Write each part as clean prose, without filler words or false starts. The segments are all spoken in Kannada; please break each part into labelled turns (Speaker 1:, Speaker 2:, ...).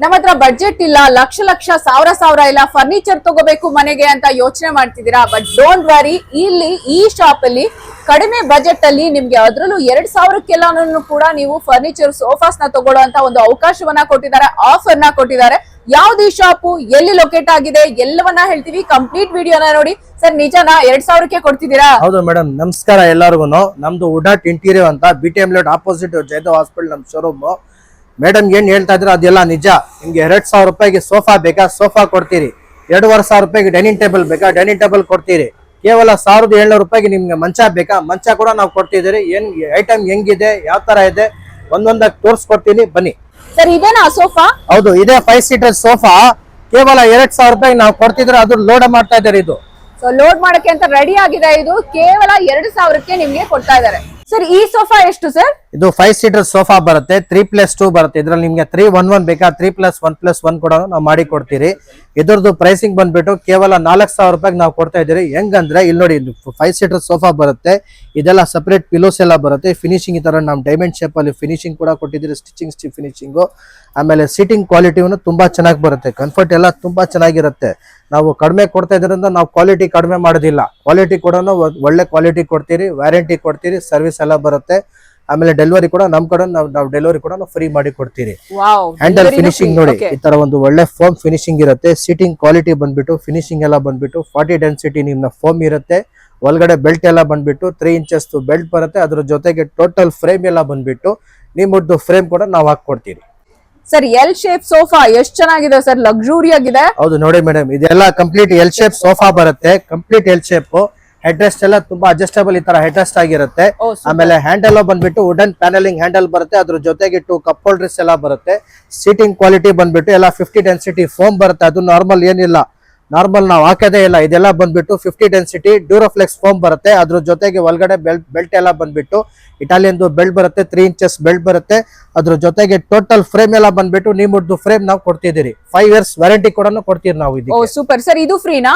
Speaker 1: ನಮ್ಮ ಹತ್ರ ಬಡ್ಜೆಟ್ ಇಲ್ಲ, ಲಕ್ಷ ಲಕ್ಷ ಸಾವಿರ ಇಲ್ಲ, ಫರ್ನಿಚರ್ ತಗೋಬೇಕು ಮನೆಗೆ ಅಂತ ಯೋಚನೆ ಮಾಡ್ತಿದ್ದೀರಾ. ಬಟ್ ಡೋಂಟ್ ವರಿ, ಇಲ್ಲಿ ಈ ಶಾಪ್ ಅಲ್ಲಿ ಕಡಿಮೆ ಬಜೆಟ್ ಅಲ್ಲಿ ನಿಮ್ಗೆ ಅದ್ರಲ್ಲೂ 2000ಕ್ಕೆಲ್ಲಾನು ಕೂಡ ನೀವು ಫರ್ನಿಚರ್ ಸೋಫಾಸ್ ನ ತಗೊಳ್ಳೋಂತ ಒಂದು ಅವಕಾಶವನ್ನ ಕೊಟ್ಟಿದ್ದಾರೆ, ಆಫರ್ ನ ಕೊಟ್ಟಿದ್ದಾರೆ. ಯಾವ್ದು ಈ ಶಾಪು, ಎಲ್ಲಿ ಲೊಕೇಟ್ ಆಗಿದೆ, ಎಲ್ಲವನ್ನ ಹೇಳ್ತೀವಿ. ಕಂಪ್ಲೀಟ್ ವಿಡಿಯೋನ ನೋಡಿ. ಸರ್ ನಿಜನಾ 2000ಕ್ಕೆ ಕೊಡ್ತಿದ್ದೀರಾ?
Speaker 2: ಹೌದು ಮೇಡಮ್, ನಮಸ್ಕಾರ ಎಲ್ಲರಿಗೂ. ನಮ್ದು ಉಡಾಟ್ ಇಂಟೀರಿಯರ್ ಅಂತ BTM layout opposite Jayadev hospital ನಮ್ ಶೋರೂಮ್. ಮೇಡಮ್ ಏನ್ ಹೇಳ್ತಾ ಇದ್ರು ಅದೆಲ್ಲ ನಿಜ. ನಿಮ್ಗೆ 2000 ರೂಪಾಯಿಗೆ ಸೋಫಾ ಬೇಕಾ, ಸೋಫಾ ಕೊಡ್ತೀರಿ. 2500 ರೂಪಾಯಿಗೆ ಡೈನಿಂಗ್ ಟೇಬಲ್ ಬೇಕಾ, ಡೈನಿಂಗ್ ಟೇಬಲ್ ಕೊಡ್ತೀರಿ. ಕೇವಲ 1700 ರೂಪಾಯಿಗೆ ನಿಮ್ಗೆ ಮಂಚ ಬೇಕಾ, ಮಂಚ ಕೂಡ ನಾವು ಕೊಡ್ತಿದ್ದೀರಿ. ಏನ್ ಐಟಮ್ ಹೆಂಗಿದೆ, ಯಾವ ತರ ಇದೆ ಒಂದೊಂದಾಗಿ ತೋರಿಸ್ಕೊಡ್ತೀನಿ, ಬನ್ನಿ.
Speaker 1: ಸರ್ ಇದೇನಾ ಸೋಫಾ?
Speaker 2: ಹೌದು, ಇದೇ 5 ಸೀಟರ್ ಸೋಫಾ. ಕೇವಲ 2000 ರೂಪಾಯಿಗೆ ನಾವು ಕೊಡ್ತಿದ್ರೆ ಅದು ಲೋಡ್ ಮಾಡ್ತಾ ಇದ್ದಾರೆ. ಇದು
Speaker 1: ಸೊ ಲೋಡ್ ಮಾಡಕ್ಕೆ ಅಂತ ರೆಡಿ ಆಗಿದೆ. ಇದು ಕೇವಲ 2000ಕ್ಕೆ ನಿಮ್ಗೆ ಕೊಡ್ತಾ ಇದ್ದಾರೆ. ಸರ್ ಈ ಸೋಫಾ ಎಷ್ಟು ಸರ್?
Speaker 2: ಇದು 5 ಸೀಟರ್ ಸೋಫಾ ಬರುತ್ತೆ, 3+2 ಬರುತ್ತೆ. ಇದ್ರಲ್ಲಿ ನಿಮ್ಗೆ 311 ಬೇಕಾ, 3+1+1 ಕೂಡ ನಾವು ಮಾಡಿ ಕೊಡ್ತೀರಿ. ಇದ್ರದ್ದು ಪ್ರೈಸಿಂಗ್ ಬಂದ್ಬಿಟ್ಟು ಕೇವಲ 4000 ರೂಪಾಯಿಗೆ ನಾವು ಕೊಡ್ತಾ ಇದ್ದೀರಿ. ಹೆಂಗಂದ್ರೆ ಇಲ್ಲಿ ನೋಡಿ, 5 ಸೀಟರ್ ಸೋಫಾ ಬರುತ್ತೆ. ಇದೆಲ್ಲ ಸಪರೇಟ್ ಪಿಲೋಸ್ ಎಲ್ಲ ಬರುತ್ತೆ. ಫಿನಿಶಿಂಗ್ ಈ ತರ ನಾವು ಡೈಮಂಡ್ ಶೇಪ್ ಅಲ್ಲಿ ಫಿನಿಶಿಂಗ್ ಕೂಡ ಕೊಟ್ಟಿದ್ದೀರಿ, ಸ್ಟಿಚಿಂಗ್ ಫಿನಿಶಿಂಗ್. ಆಮೇಲೆ ಸೀಟಿಂಗ್ ಕ್ವಾಲಿಟಿನು ತುಂಬಾ ಚೆನ್ನಾಗಿ ಬರುತ್ತೆ, ಕಂಫರ್ಟ್ ಎಲ್ಲ ತುಂಬಾ ಚೆನ್ನಾಗಿರುತ್ತೆ. ನಾವು ಕಡಿಮೆ ಕೊಡ್ತಾ ಇದರಿಂದ ನಾವು ಕ್ವಾಲಿಟಿ ಕಡಿಮೆ ಮಾಡೋದಿಲ್ಲ. ಕ್ವಾಲಿಟಿ ಕೂಡ ಒಳ್ಳೆ ಕ್ವಾಲಿಟಿ ಕೊಡ್ತೀರಿ, ವ್ಯಾರಂಟಿ ಕೊಡ್ತೀರಿ, ಸರ್ವಿಸ್ ಎಲ್ಲ ಬರುತ್ತೆ. ಆಮೇಲೆ ಡೆಲಿವರಿ ಕೂಡ ನಮ್ ಕಡೆ ನಾವು ಡೆಲಿವರಿ ಕೂಡ ಫ್ರೀ ಮಾಡಿ ಕೊಡ್ತೀರಿ. ಹ್ಯಾಂಡಲ್ ಫಿನಿಶಿಂಗ್ ನೋಡಿ, ಈ ತರ ಒಂದು ಒಳ್ಳೆ ಫೋಮ್ ಫಿನಿಶಿಂಗ್ ಇರುತ್ತೆ. ಸೀಟಿಂಗ್ ಕ್ವಾಲಿಟಿ ಬಂದ್ಬಿಟ್ಟು ಫಿನಿಶಿಂಗ್ ಎಲ್ಲ ಬಂದ್ಬಿಟ್ಟು 40 ಡೆನ್ಸಿಟಿ ನಿಮ್ನ ಫೋಮ್ ಇರುತ್ತೆ. ಒಳಗಡೆ ಬೆಲ್ಟ್ ಎಲ್ಲ ಬಂದ್ಬಿಟ್ಟು 3 ಇಂಚಸ್ ಬೆಲ್ಟ್ ಬರುತ್ತೆ. ಅದ್ರ ಜೊತೆಗೆ ಟೋಟಲ್ ಫ್ರೇಮ್ ಎಲ್ಲ ಬಂದ್ಬಿಟ್ಟು ನಿಮ್ಮದ್ದು ಫ್ರೇಮ್ ಕೂಡ ನಾವು ಹಾಕೊಡ್ತೀವಿ.
Speaker 1: ಸರ್ ಎಲ್ ಶೇಪ್ ಸೋಫಾ ಎಷ್ಟು ಚೆನ್ನಾಗಿದೆ ಸರ್, ಲಕ್ಸುರಿ ಆಗಿದೆ.
Speaker 2: ಹೌದು ನೋಡಿ ಮೇಡಮ್, ಇದೆಲ್ಲ ಕಂಪ್ಲೀಟ್ ಎಲ್ ಶೇಪ್ ಸೋಫಾ ಬರುತ್ತೆ. Complete L shape. Head rest ಎಲ್ಲ ತುಂಬಾ ಅಡ್ಜಸ್ಟಬಲ್ ಈ ತರ ಹೆಡ್ ರೆಸ್ಟ್ ಆಗಿರುತ್ತೆ. ಆಮೇಲೆ ಹ್ಯಾಂಡಲ್ ಬಂದ್ಬಿಟ್ಟು ವುಡನ್ ಪ್ಯಾನಲಿಂಗ್ ಹ್ಯಾಂಡಲ್ ಬರುತ್ತೆ. ಅದ್ರ ಜೊತೆಗೆ 2 ಕಪ್ ಹೋಲ್ಡರ್ಸ್ ಎಲ್ಲ ಬರುತ್ತೆ. ಸೀಟಿಂಗ್ ಕ್ವಾಲಿಟಿ ಬಂದ್ಬಿಟ್ಟು ಎಲ್ಲ 50 ಡೆನ್ಸಿಟಿ ಫೋಮ್ ಬರುತ್ತೆ. ಅದು ನಾರ್ಮಲ್ ಏನಿಲ್ಲ, ನಾರ್ಮಲ್ ನಾವು ಹಾಕೋದೇ ಇಲ್ಲ. ಇದೆಲ್ಲ ಬಂದ್ಬಿಟ್ಟು 50 ಡೆನ್ಸಿಟಿ ಡ್ಯೂರೋಫ್ಲೆಕ್ಸ್ ಫೋಮ್ ಬರುತ್ತೆ. ಅದ್ರ ಜೊತೆಗೆ ಒಳಗಡೆ ಬೆಲ್ಟ್ ಎಲ್ಲ ಬಂದ್ಬಿಟ್ಟು ಇಟಾಲಿಯನ್ ಬೆಲ್ಟ್ ಬರುತ್ತೆ, 3 ಇಂಚಸ್ ಬೆಲ್ಟ್ ಬರುತ್ತೆ. ಅದ್ರ ಜೊತೆಗೆ ಟೋಟಲ್ ಫ್ರೇಮ್ ಎಲ್ಲ ಬಂದ್ಬಿಟ್ಟು ನಿಮ್ಮದು ಫ್ರೇಮ್ ನಾವು ಕೊಡ್ತಿದ್ದೀರಿ. 5 ಇಯರ್ಸ್ ವ್ಯಾರಂಟಿ ಕೂಡ ಕೊಡ್ತೀರಿ ನಾವು. ಇದು
Speaker 1: ಸೂಪರ್ ಸರ್. ಇದು ಫ್ರೀನಾ?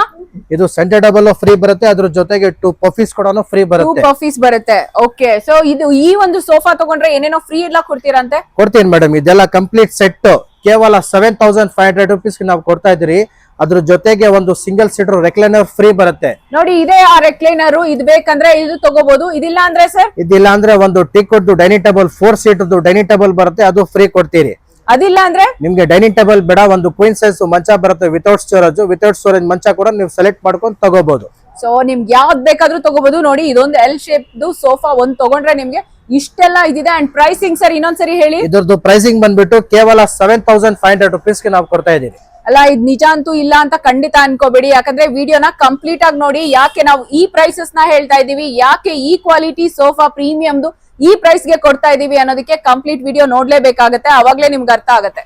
Speaker 2: ಇದು ಸೆಂಟರ್ ಡಬಲ್ ಫ್ರೀ ಬರುತ್ತೆ. ಅದ್ರ ಜೊತೆಗೆ 2 ಪಫೀಸ್ ಕೂಡ ಫ್ರೀ ಬರುತ್ತೆ.
Speaker 1: 2 ಪಫೀಸ್ ಬರುತ್ತೆ. ಓಕೆ, ಸೊ ಇದು ಈ ಒಂದು ಸೋಫಾ ತಗೊಂಡ್ರೆ ಏನೇನೋ ಫ್ರೀ ಎಲ್ಲ ಕೊಡ್ತೀರಂತೆ?
Speaker 2: ಕೊಡ್ತೀನಿ ಮೇಡಮ್. ಇದೆಲ್ಲ ಕಂಪ್ಲೀಟ್ ಸೆಟ್ ಕೇವಲ 7500 ರೂಪೀಸ್ ನಾವು ಕೊಡ್ತಾ ಇದ್ದೀರಿ. ಅದ್ರ ಜೊತೆಗೆ ಒಂದು ಸಿಂಗಲ್ ಸೀಟರ್ ರೆಕ್ಲೈನರ್ ಫ್ರೀ ಬರುತ್ತೆ.
Speaker 1: ನೋಡಿ ಇದೆ ಆ ರೆಕ್ಲೈನರ್. ಇದು ಬೇಕಂದ್ರೆ ಇದು ತಗೋಬಹುದು, ಇದಿಲ್ಲ ಅಂದ್ರೆ ಸರ್?
Speaker 2: ಇದಿಲ್ಲ ಅಂದ್ರೆ ಒಂದು ಟೀಕ್ವುಡ್ ಡೈನಿಂಗ್ ಟೇಬಲ್ 4 ಸೀಟರ್ದು ಡೈನಿಂಗ್ ಟೇಬಲ್ ಬರುತ್ತೆ, ಅದು ಫ್ರೀ ಕೊಡ್ತೀರಿ.
Speaker 1: ಅದಿಲ್ಲ ಅಂದ್ರೆ
Speaker 2: ನಿಮ್ಗೆ ಡೈನಿಂಗ್ ಟೇಬಲ್ ಬೇಡ, ಒಂದು ಕ್ವೀನ್ ಸೈಜ್ ಮಂಚ ಬರುತ್ತೆ ವಿತೌಟ್ ಸ್ಟೋರೇಜ್ ಮಂಚ ಕೂಡ ನೀವು ಸೆಲೆಕ್ಟ್ ಮಾಡ್ಕೊಂಡು ತಗೋಬಹುದು.
Speaker 1: ಸೊ ನಿಮ್ಗೆ ಯಾವ್ದು ಬೇಕಾದ್ರೂ ತಗೋಬಹುದು. ನೋಡಿ ಇದೊಂದು ಎಲ್ ಶೇಪ್ ಸೋಫಾ ಒಂದ್ ತಗೊಂಡ್ರೆ ನಿಮ್ಗೆ ಇಷ್ಟೆಲ್ಲ ಇದಿದೆ. ಅಂಡ್ ಪ್ರೈಸಿಂಗ್ ಸರ್ ಇನ್ನೊಂದ್ಸರಿ ಹೇಳಿ.
Speaker 2: ಇದ್ರದ್ದು ಪ್ರೈಸಿಂಗ್ ಬಂದ್ಬಿಟ್ಟು ಕೇವಲ 7500 ರೂಪೀಸ್ಗೆ ನಾವು ಕೊಡ್ತಾ ಇದೀವಿ.
Speaker 1: ಅಲ್ಲ ಇದು ನಿಜ ಅಂತೂ ಇಲ್ಲ ಅಂತ ಖಂಡಿತ ಅನ್ಕೋಬೇಡಿ, ಯಾಕಂದ್ರೆ ವಿಡಿಯೋನ ಕಂಪ್ಲೀಟ್ ಆಗಿ ನೋಡಿ. ಯಾಕೆ ನಾವು ಈ ಪ್ರೈಸಸ್ ನ ಹೇಳ್ತಾ ಇದೀವಿ, ಯಾಕೆ ಈ ಕ್ವಾಲಿಟಿ ಸೋಫಾ ಪ್ರೀಮಿಯಮ್ದು ಈ ಪ್ರೈಸ್ ಗೆ ಕೊಡ್ತಾ ಇದೀವಿ ಅನ್ನೋದಕ್ಕೆ ಕಂಪ್ಲೀಟ್ ವಿಡಿಯೋ ನೋಡ್ಲೇಬೇಕಾಗತ್ತೆ, ಅವಾಗ್ಲೇ ನಿಮ್ಗೆ ಅರ್ಥ ಆಗತ್ತೆ.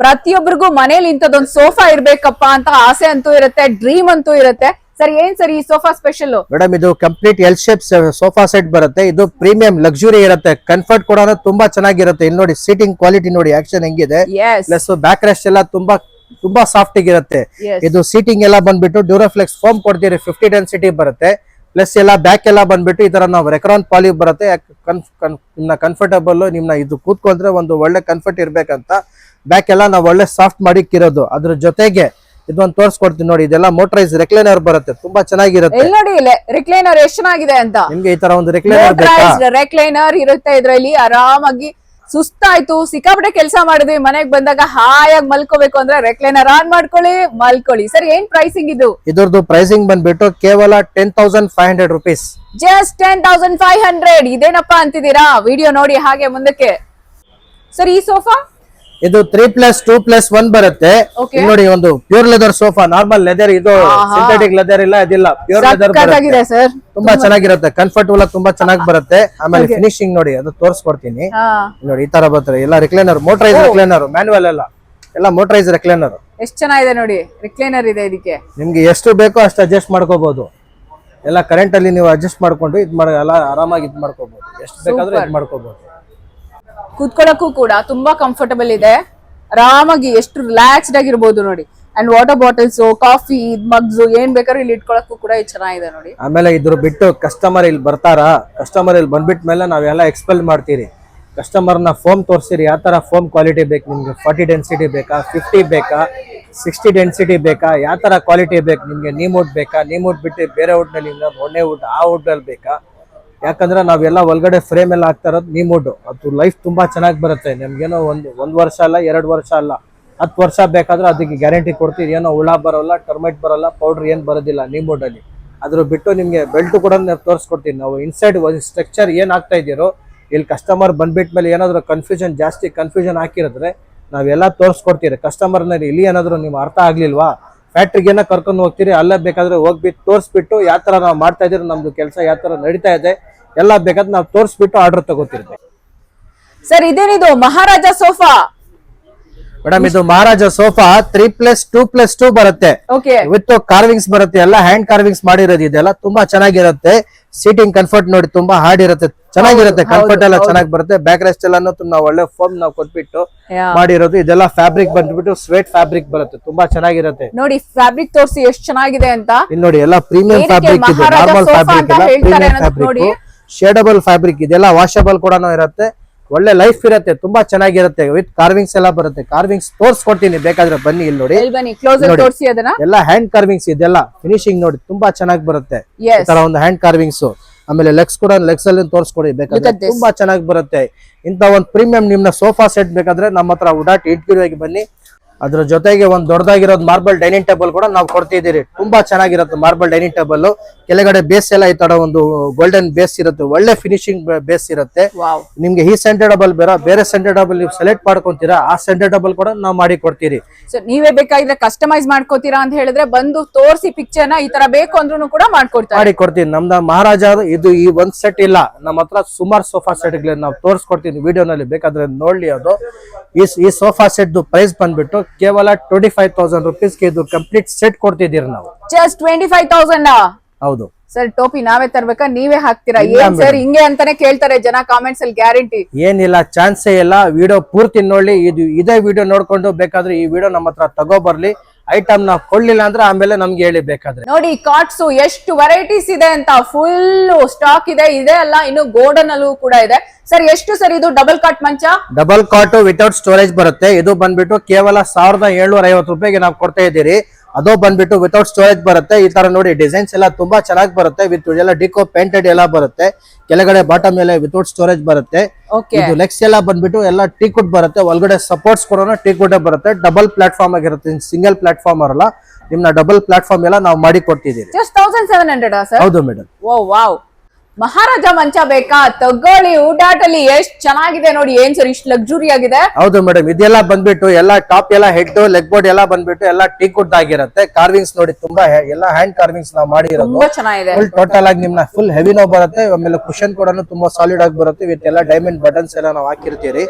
Speaker 1: ಪ್ರತಿಯೊಬ್ಬರಿಗೂ ಮನೇಲಿ ಇಂಥದೊಂದು ಸೋಫಾ ಇರ್ಬೇಕಪ್ಪ ಅಂತ ಆಸೆ ಅಂತೂ ಇರುತ್ತೆ, ಡ್ರೀಮ್ ಅಂತೂ ಇರುತ್ತೆ. ಸರ್ ಏನ್ ಸರ್ ಈ ಸೋಫಾ ಸ್ಪೆಷಲ್?
Speaker 2: ಮೇಡಮ್ ಇದು complete L shape sofa set ಬರುತ್ತೆ. ಇದು ಪ್ರೀಮಿಯಂ ಲಕ್ಸುರಿ ಇರುತ್ತೆ, ಕಂಫರ್ಟ್ ಕೂಡ ತುಂಬಾ ಚೆನ್ನಾಗಿರುತ್ತೆ. ಇಲ್ಲಿ ನೋಡಿ ಸೀಟಿಂಗ್ ಕ್ವಾಲಿಟಿ ನೋಡಿ, ಆಕ್ಷನ್ ಹೆಂಗಿದೆ. ಪ್ಲಸ್ ಬ್ಯಾಕ್ ರೆಸ್ಟ್ ಎಲ್ಲ ತುಂಬಾ ಸಾಫ್ಟ್ ಆಗಿರುತ್ತೆ. ಇದು ಸೀಟಿಂಗ್ ಎಲ್ಲ ಬಂದ್ಬಿಟ್ಟು ಡ್ಯೂರೋಫ್ಲೆಕ್ಸ್ ಫೋಮ್ ಕೊಡ್ತೀರಿ, 50 ಡೆನ್ಸಿಟಿ ಬರುತ್ತೆ. ಪ್ಲಸ್ ಎಲ್ಲ ಬ್ಯಾಕ್ ಎಲ್ಲ ಬಂದ್ಬಿಟ್ಟು ಈ ತರ ನಾವು ರೆಕ್ರಾನ್ ಪಾಲಿ ಬರುತ್ತೆ. ನಿಮ್ನ ಕಂಫರ್ಟಬಲ್, ನಿಮ್ನ ಇದು ಕೂತ್ಕೊಂಡ್ರೆ ಒಂದು ಒಳ್ಳೆ ಕಂಫರ್ಟ್ ಇರ್ಬೇಕಂತ ಬ್ಯಾಕ್ ಎಲ್ಲ ನಾವು ಒಳ್ಳೆ ಸಾಫ್ಟ್ ಮಾಡಿ ಕಿರೋದು. ಅದ್ರ ಜೊತೆಗೆ ಇದೊಂದು ತೋರಿಸ್ಕೊಡ್ತೀನಿ ನೋಡಿ, ಇದೆಲ್ಲ ಮೋಟರೈಸ್ ರೆಕ್ಲೈನರ್ ಬರುತ್ತೆ, ತುಂಬಾ ಚೆನ್ನಾಗಿರುತ್ತೆ.
Speaker 1: ನೋಡಿ ರೆಕ್ಲೈನರ್ ಎಷ್ಟು ಚೆನ್ನಾಗಿದೆ ಅಂತ.
Speaker 2: ನಿಮ್ಗೆ ಈ ತರ ಒಂದು ರೆಕ್ಲೈನರ್
Speaker 1: ಇರುತ್ತೆ. ಇದ್ರಲ್ಲಿ ಆರಾಮಾಗಿ ಸುಸ್ತಾಯ್ತು, ಸಿಕ್ಕಾಪಟ್ಟೆ ಕೆಲಸ ಮಾಡಿದ್ವಿ, ಮನೆಗೆ ಬಂದಾಗ ಹಾಯಾಗಿ ಮಲ್ಕೋಬೇಕು ಅಂದ್ರೆ ರೆಕ್ಲೈನರ್ ಆನ್ ಮಾಡ್ಕೊಳ್ಳಿ, ಮಲ್ಕೊಳ್ಳಿ. ಸರ್ ಏನ್ ಪ್ರೈಸಿಂಗ್ ಇದು?
Speaker 2: ಇದ್ರದ್ದು ಪ್ರೈಸಿಂಗ್ ಬಂದ್ಬಿಟ್ಟು ಕೇವಲ 10500 ರೂಪೀಸ್.
Speaker 1: ಜಸ್ಟ್ 10500. ಇದೇನಪ್ಪ ಅಂತಿದ್ದೀರಾ? ವಿಡಿಯೋ ನೋಡಿ ಹಾಗೆ ಮುಂದಕ್ಕೆ. ಸರ್ ಈ ಸೋಫಾ
Speaker 2: ಇದು 3+2+1 ಬರುತ್ತೆ. ನೋಡಿ ಒಂದು pure leather sofa, normal leather, ಇದು ಸಿಂಥೆಟಿಕ್ ಲೆದರ್ ಇಲ್ಲ, ಇದಿಲ್ಲ, ಪ್ಯೂರ್ ಲೆದರ್ ಬರುತ್ತೆ. ತುಂಬಾ ಚೆನ್ನಾಗಿರುತ್ತೆ, ಕಂಫರ್ಟಬಲ್ ತುಂಬಾ ಚೆನ್ನಾಗಿ ಬರುತ್ತೆ. ಆಮೇಲೆ ಫಿನಿಶಿಂಗ್ ನೋಡಿ, ಅದು ತೋರಿಸ್ಕೊಡ್ತೀನಿ ನೋಡಿ. ಈ ತರ ಬರುತ್ತೆ ಎಲ್ಲ ರೆಕ್ಲೈನರ್, ಮೋಟರೈಸ್ ರೆಕ್ಲೈನರ್, ಮ್ಯಾನುವಲ್ ಎಲ್ಲ ಮೋಟರೈಸ್ ರೆಕ್ಲೈನರ್.
Speaker 1: ಎಷ್ಟು ಚೆನ್ನಾಗಿದೆ ನೋಡಿ, ರೆಕ್ಲೈನರ್ ಇದೆ. ಇದಕ್ಕೆ
Speaker 2: ನಿಮ್ಗೆ ಎಷ್ಟು ಬೇಕೋ ಅಷ್ಟು ಅಡ್ಜಸ್ಟ್ ಮಾಡ್ಕೋಬಹುದು. ಎಲ್ಲ ಕರೆಂಟ್ ಅಲ್ಲಿ ನೀವು ಅಡ್ಜಸ್ಟ್ ಮಾಡ್ಕೊಂಡು ಎಲ್ಲ ಆರಾಮಾಗಿ ಇದು ಮಾಡ್ಕೋಬಹುದು, ಎಷ್ಟು ಬೇಕಾದ್ರೂ ಇದು ಮಾಡ್ಕೋಬಹುದು.
Speaker 1: ಕೂತ್ಕೊಳ್ಳಕ್ಕೂ ಕೂಡ ತುಂಬಾ ಕಂಫರ್ಟಬಲ್ ಇದೆ, ಆರಾಮಾಗಿ ಎಷ್ಟು ರಿಲ್ಯಾಕ್ಸ್ಡ್ ಆಗಿರ್ಬೋದು ನೋಡಿ. And water bottles, coffee mugs ಏನ್ ಬೇಕಾದ್ರೂ ಇಲ್ಲಿ ಇಟ್ಕೊಳಕ್ಕೂ ಕೂಡ ಚೆನ್ನಾಗಿದೆ ನೋಡಿ.
Speaker 2: ಆಮೇಲೆ ಇದ್ರ ಬಿಟ್ಟು ಕಸ್ಟಮರ್ ಇಲ್ಲಿ ಬರ್ತಾರಾ, ಕಸ್ಟಮರ್ ಇಲ್ಲಿ ಬಂದ್ಬಿಟ್ಟ ಮೇಲೆ ನಾವೆಲ್ಲ ಎಕ್ಸ್ಪೆಲ್ ಮಾಡ್ತೀರಿ. ಕಸ್ಟಮರ್ನ ಫೋಮ್ ತೋರಿಸಿರಿ ಯಾವ ತರ ಫೋಮ್ ಕ್ವಾಲಿಟಿ ಬೇಕು ನಿಮ್ಗೆ, 40 ಡೆನ್ಸಿಟಿ ಬೇಕಾ, 50 ಬೇಕಾ, 60 ಡೆನ್ಸಿಟಿ ಬೇಕಾ, ಯಾವ ತರ ಕ್ವಾಲಿಟಿ ಬೇಕು ನಿಮ್ಗೆ, ನೀಮ್ ವುಡ್ ಬೇಕಾ, ನೀಮ್ ವುಡ್ ಬಿಟ್ಟು ಬೇರೆ ವುಡ್ ನಲ್ಲಿ ಒಳ್ಳೆ ವುಡ್ ಆ ವುಡ್ ಅಲ್ಲಿ ಬೇಕಾ, ಯಾಕಂದ್ರೆ ನಾವೆಲ್ಲ ಒಳಗಡೆ ಫ್ರೇಮ್ ಎಲ್ಲ ಹಾಕ್ತಾ ಇರೋದು ನೀಮ್ ವುಡ್, ಅದು ಲೈಫ್ ತುಂಬಾ ಚೆನ್ನಾಗಿ ಬರುತ್ತೆ ನಿಮ್ಗೇನೋ ಒಂದ್ ವರ್ಷ ಅಲ್ಲ 2 ವರ್ಷ ಅಲ್ಲ 10 ವರ್ಷ ಬೇಕಾದ್ರೆ ಅದಕ್ಕೆ ಗ್ಯಾರಂಟಿ ಕೊಡ್ತೀವಿ. ಏನೋ ಹುಳ ಬರೋಲ್ಲ, ಟರ್ಮೈಟ್ ಬರೋಲ್ಲ, ಪೌಡರ್ ಏನ್ ಬರೋದಿಲ್ಲ ನೀಮ್ ವುಡ್ ಅಲ್ಲಿ. ಅದ್ರ ಬಿಟ್ಟು ನಿಮ್ಗೆ ಬೆಲ್ಟ್ ಕೂಡ ತೋರಿಸ್ಕೊಡ್ತೀವಿ ನಾವು. ಇನ್ಸೈಡ್ ಸ್ಟ್ರಕ್ಚರ್ ಏನ್ ಆಗ್ತಾ ಇದೀರೋ ಇಲ್ಲಿ ಕಸ್ಟಮರ್ ಬಂದ್ಬಿಟ್ಟ ಮೇಲೆ ಏನಾದ್ರು ಕನ್ಫ್ಯೂಷನ್ ಹಾಕಿರೋದ್ರೆ ನಾವೆಲ್ಲ ತೋರಿಸ್ಕೊಡ್ತೀರಿ. ಕಸ್ಟಮರ್ನಲ್ಲಿ ಇಲ್ಲಿ ಏನಾದ್ರು ನಿಮ್ಗೆ ಅರ್ಥ ಆಗ್ಲಿಲ್ವಾ, ಫ್ಯಾಕ್ಟ್ರಿಗೇನ ಕರ್ಕೊಂಡು ಹೋಗ್ತೀರಿ, ಅಲ್ಲೇ ಬೇಕಾದ್ರೆ ಹೋಗ್ಬಿಟ್ಟು ತೋರಿಸ್ಬಿಟ್ಟು ಯಾವ ತರ ನಾವು ಮಾಡ್ತಾ ಇದೀರಿ, ನಮ್ದು ಕೆಲಸ ಯಾವ ತರ ನಡೀತಾ ಇದೆ ಎಲ್ಲ ಬೇಕಾದ್ರೆ ನಾವು ತೋರಿಸ್ಬಿಟ್ಟು ಆರ್ಡರ್ ತಗೋತಿರ್ತೀವಿ.
Speaker 1: ಸರ್ ಇದೇನಿದು ಮಹಾರಾಜ ಸೋಫಾ?
Speaker 2: ಮೇಡಮ್ ಇದು ಮಹಾರಾಜ ಸೋಫಾ 3+2+2 ಬರುತ್ತೆ,
Speaker 1: ಓಕೆ,
Speaker 2: ವಿತ್ ಕಾರ್ವಿಂಗ್ಸ್ ಬರುತ್ತೆ, ಎಲ್ಲ ಹ್ಯಾಂಡ್ ಕಾರ್ವಿಂಗ್ಸ್ ಮಾಡಿರೋದು. ಇದೆಲ್ಲ ತುಂಬಾ ಚೆನ್ನಾಗಿರುತ್ತೆ. ಸೀಟಿಂಗ್ ಕಂಫರ್ಟ್ ನೋಡಿ ತುಂಬಾ ಹಾರ್ಡ್ ಇರುತ್ತೆ, ಚೆನ್ನಾಗಿರುತ್ತೆ, ಕಂಫರ್ಟ್ ಎಲ್ಲ ಚೆನ್ನಾಗಿ ಬರುತ್ತೆ. ಬ್ಯಾಕ್ ರೆಸ್ಟ್ ಎಲ್ಲ ನಾವು ಒಳ್ಳೆ ಫೋಮ್ ನಾವು ಕೊಟ್ಬಿಟ್ಟು ಮಾಡಿರೋದು. ಇದೆಲ್ಲ ಫ್ಯಾಬ್ರಿಕ್ ಬಂದ್ಬಿಟ್ಟು ಸ್ವೇಟ್ ಫ್ಯಾಬ್ರಿಕ್ ಬರುತ್ತೆ, ತುಂಬಾ ಚೆನ್ನಾಗಿರುತ್ತೆ.
Speaker 1: ನೋಡಿ ಫ್ಯಾಬ್ರಿಕ್ ತೋರಿಸಿ ಎಷ್ಟು ಚೆನ್ನಾಗಿದೆ ಅಂತ.
Speaker 2: ಇಲ್ಲಿ ನೋಡಿ ಎಲ್ಲ ಪ್ರೀಮಿಯಂ ಫ್ಯಾಬ್ರಿಕ್ ಇದೆ, ನಾರ್ಮಲ್ ಫ್ಯಾಬ್ರಿಕ್ ಇಲ್ಲ, ಪ್ರೀಮಿಯಂ ಫ್ಯಾಬ್ರಿಕ್, ಶೇಡಬಲ್ ಫ್ಯಾಬ್ರಿಕ್, ಇದೆಲ್ಲ ವಾಷಬಲ್ ಕೂಡ ಇರುತ್ತೆ, ಒಳ್ಳೆ ಲೈಫ್ ಇರುತ್ತೆ, ತುಂಬಾ ಚೆನ್ನಾಗಿರುತ್ತೆ. ವಿತ್ ಕಾರ್ವಿಂಗ್ಸ್ ಎಲ್ಲ ಬರುತ್ತೆ. ಕಾರ್ವಿಂಗ್ಸ್ ತೋರ್ಸ್ಕೊಡ್ತೀನಿ ಬೇಕಾದ್ರೆ ಬನ್ನಿ, ಇಲ್ಲಿ ನೋಡಿ
Speaker 1: ಬನ್ನಿ ಕ್ಲೋಸರ್ ತೋರಿಸಿ ಅದನ್ನ.
Speaker 2: ಎಲ್ಲ ಹ್ಯಾಂಡ್ ಕಾರ್ವಿಂಗ್ಸ್, ಇದೆಲ್ಲ ಫಿನಿಶಿಂಗ್ ನೋಡಿ ತುಂಬಾ ಚೆನ್ನಾಗಿ ಬರುತ್ತೆ. ಈ ತರ ಒಂದು ಹ್ಯಾಂಡ್ ಕಾರ್ವಿಂಗ್ಸ್, ಆಮೇಲೆ ಲೆಗ್ಸ್ ಕೂಡ ಲೆಗ್ಸ್ ಅಲ್ಲಿ ತೋರಿಸ್ಕೊಡಿ ಬೇಕಾದ್ರೆ, ತುಂಬಾ ಚೆನ್ನಾಗಿ ಬರುತ್ತೆ. ಇಂತ ಒಂದು ಪ್ರೀಮಿಯಂ ನಿಮ್ನ ಸೋಫಾ ಸೆಟ್ ಬೇಕಾದ್ರೆ ನಮ್ಮ ಹತ್ರ ಉಡಾಟಿ ಇಟ್ಕಿರುವಾಗಿ ಬನ್ನಿ. ಅದ್ರ ಜೊತೆಗೆ ಒಂದು ದೊಡ್ಡದಾಗಿರೋದು ಮಾರ್ಬಲ್ ಡೈನಿಂಗ್ ಟೇಬಲ್ ಕೂಡ ನಾವು ಕೊಡ್ತಿದ್ದೀರಿ. ತುಂಬಾ ಚೆನ್ನಾಗಿರುತ್ತೆ ಮಾರ್ಬಲ್ ಡೈನಿಂಗ್ ಟೇಬಲ್. ಕೆಳಗಡೆ ಬೇಸ್ ಎಲ್ಲ ಈ ತರ ಒಂದು ಗೋಲ್ಡನ್ ಬೇಸ್ ಇರುತ್ತೆ, ಒಳ್ಳೆ ಫಿನಿಶಿಂಗ್ ಬೇಸ್ ಇರುತ್ತೆ. ನಿಮ್ಗೆ ಈ ಸೆಂಟರ್ ಡಬಲ್ ಬೇರೆ ಸೆಂಟರ್ ಡಬಲ್ ನೀವು ಸೆಲೆಕ್ಟ್ ಮಾಡ್ಕೊಂತೀರಾ, ಆ ಸೆಂಟರ್ ಡಬಲ್ ಕೂಡ ನಾವು ಮಾಡಿ ಕೊಡ್ತೀರಿ.
Speaker 1: ನೀವೇ ಬೇಕಾಗಿದ್ರೆ ಕಸ್ಟಮೈಸ್ ಮಾಡ್ಕೋತೀರಾ ಅಂತ ಹೇಳಿದ್ರೆ ಬಂದು ತೋರಿಸಿ ಪಿಕ್ಚರ್ ನ ಈ ತರ ಬೇಕು ಅಂದ್ರೂ ಕೂಡ ಮಾಡಿ
Speaker 2: ಕೊಡ್ತೀವಿ. ನಮ್ದ ಮಹಾರಾಜ ಇದು ಈ ಒಂದ್ ಸೆಟ್ ಇಲ್ಲ, ನಮ್ಮ ಹತ್ರ ಸುಮಾರು ಸೋಫಾ ಸೆಟ್ ಗಳನ್ನ ನಾವು ತೋರಿಸ್ಕೊಡ್ತೀವಿ ವಿಡಿಯೋನಲ್ಲಿ, ಬೇಕಾದ್ರೆ ನೋಡ್ಲಿ. ಅದು ಈ ಸೋಫಾ ಸೆಟ್ ಪ್ರೈಸ್ ಬಂದ್ಬಿಟ್ಟು ಕೇವಲ 25,000 ರುಪೀಸ್ಗೆ ಇದು ಕಂಪ್ಲೀಟ್ ಸೆಟ್ ಕೊಡ್ತಿದ್ದೀರಿ ನಾವು.
Speaker 1: ಜಸ್ಟ್ 25,000?
Speaker 2: ಹೌದು
Speaker 1: ಸರ್. ಟೋಪಿ ನಾವೇ ತರ್ಬೇಕಾ, ನೀವೇ ಹಾಕ್ತೀರಾ? ಏನ್ ಸರ್ ಹಿಂಗೆ ಅಂತಾನೆ ಕೇಳ್ತಾರೆ ಜನ ಕಾಮೆಂಟ್ಸ್ ಅಲ್ಲಿ, ಗ್ಯಾರಂಟಿ
Speaker 2: ಏನಿಲ್ಲ, ಚಾನ್ಸೇ ಇಲ್ಲ. ವಿಡಿಯೋ ಪೂರ್ತಿ ನೋಡ್ಲಿ, ಇದೇ ವಿಡಿಯೋ ನೋಡ್ಕೊಂಡು ಬೇಕಾದ್ರೆ ಈ ವಿಡಿಯೋ ನಮ್ಮ ಹತ್ರ ತಗೋಬರ್ಲಿ. ಐಟಮ್ ನಾವು ಕೊಡ್ಲಿಲ್ಲ ಅಂದ್ರೆ ಆಮೇಲೆ ನಮ್ಗೆ ಹೇಳಿ ಬೇಕಾದ್ರೆ.
Speaker 1: ನೋಡಿ ಕಾಟ್ಸ್ ಎಷ್ಟು ವೆರೈಟೀಸ್ ಇದೆ ಅಂತ, ಫುಲ್ ಸ್ಟಾಕ್ ಇದೆ. ಇದೆ ಅಲ್ಲ, ಇನ್ನು ಗೋಲ್ಡನ್ ಅಲ್ಲೂ ಕೂಡ ಇದೆ. ಸರ್ ಎಷ್ಟು ಸರ್ ಇದು ಡಬಲ್ ಕಾಟ್ ಮಂಚ?
Speaker 2: ಡಬಲ್ ಕಾಟ್ ವಿತೌಟ್ ಸ್ಟೋರೇಜ್ ಬರುತ್ತೆ. ಇದು ಬಂದ್ಬಿಟ್ಟು ಕೇವಲ 1,750 ರೂಪಾಯಿಗೆ ನಾವು ಕೊಡ್ತಾ ಇದ್ದೀರಿ. ಅದು ಬಂದ್ಬಿಟ್ಟು ವಿತೌಟ್ ಸ್ಟೋರೇಜ್ ಬರುತ್ತೆ. ಈ ತರ ನೋಡಿ ಡಿಸೈನ್ಸ್ ಎಲ್ಲ ತುಂಬಾ ಚೆನ್ನಾಗಿ ಬರುತ್ತೆ, ವಿತ್ ಎಲ್ಲ ಡಿಕೋ ಪೇಂಟೆಡ್ ಎಲ್ಲ ಬರುತ್ತೆ. ಕೆಳಗಡೆ ಬಾಟಮ್ ಎಲ್ಲ ವಿತೌಟ್ ಸ್ಟೋರೇಜ್ ಬರುತ್ತೆ. ಇದು ಲೆಗ್ಸ್ ಎಲ್ಲ ಬಂದ್ಬಿಟ್ಟು ಎಲ್ಲ ಟೀಕುಡ್ ಬರುತ್ತೆ, ಒಳಗಡೆ ಸಪೋರ್ಟ್ಸ್ ಕೂಡ ಟೀಕುಡ್ ಬರುತ್ತೆ. ಡಬಲ್ ಪ್ಲಾಟ್ಫಾರ್ಮ್ ಆಗಿರುತ್ತೆ, ಸಿಂಗಲ್ ಪ್ಲಾಟ್ಫಾರ್ಮ್ ಅಲ್ಲ, ನಿಮ್ನ ಡಬಲ್ ಪ್ಲಾಟ್ಫಾರ್ಮ್ ಎಲ್ಲ ನಾವು ಮಾಡಿ ಕೊಡ್ತಿದ್ದೀವಿ.
Speaker 1: Just 1,700 sir?
Speaker 2: ಹೌದು ಮೇಡಮ್.
Speaker 1: ಓ ವಾವ್, ಮಹಾರಾಜ ಮಂಚ ಬೇಕಾ? ತಗೊಳ್ಳಿ, ಊಟಾಟಲ್ಲಿ ಎಷ್ಟು ಚೆನ್ನಾಗಿದೆ ನೋಡಿ. ಏನ್ ಸರ್ ಇಷ್ಟು ಲಕ್ಸುರಿ ಆಗಿದೆ?
Speaker 2: ಹೌದು ಮೇಡಮ್. ಇದೆಲ್ಲ ಬಂದ್ಬಿಟ್ಟು ಎಲ್ಲ ಟಾಪ್ ಎಲ್ಲ ಹೆಡ್ ಲೆಗ್ ಬೋರ್ಡ್ ಎಲ್ಲ ಬಂದ್ಬಿಟ್ಟು ಎಲ್ಲ ಟೀಕುಡ್ ಆಗಿರುತ್ತೆ. ಕಾರ್ವಿಂಗ್ಸ್ ನೋಡಿ ತುಂಬಾ ಎಲ್ಲ ಹ್ಯಾಂಡ್ ಕಾರ್ವಿಂಗ್ಸ್ ನಾವು ಮಾಡಿರೋದು,
Speaker 1: ತುಂಬಾ ಚೆನ್ನಾಗಿದೆ.
Speaker 2: ಫುಲ್ ಟೋಟಲ್ ಆಗಿ ನಿಮ್ನ ಫುಲ್ ಹೆವಿನೋ ಬರುತ್ತೆ. ಆಮೇಲೆ ಕುಶನ್ ಕೂಡ ತುಂಬಾ ಸಾಲಿಡ್ ಆಗಿ ಬರುತ್ತೆ, ವಿತ್ ಎಲ್ಲ ಡೈಮಂಡ್ ಬಟನ್ಸ್ ಎಲ್ಲ ನಾವು ಹಾಕಿರ್ತೀವಿ.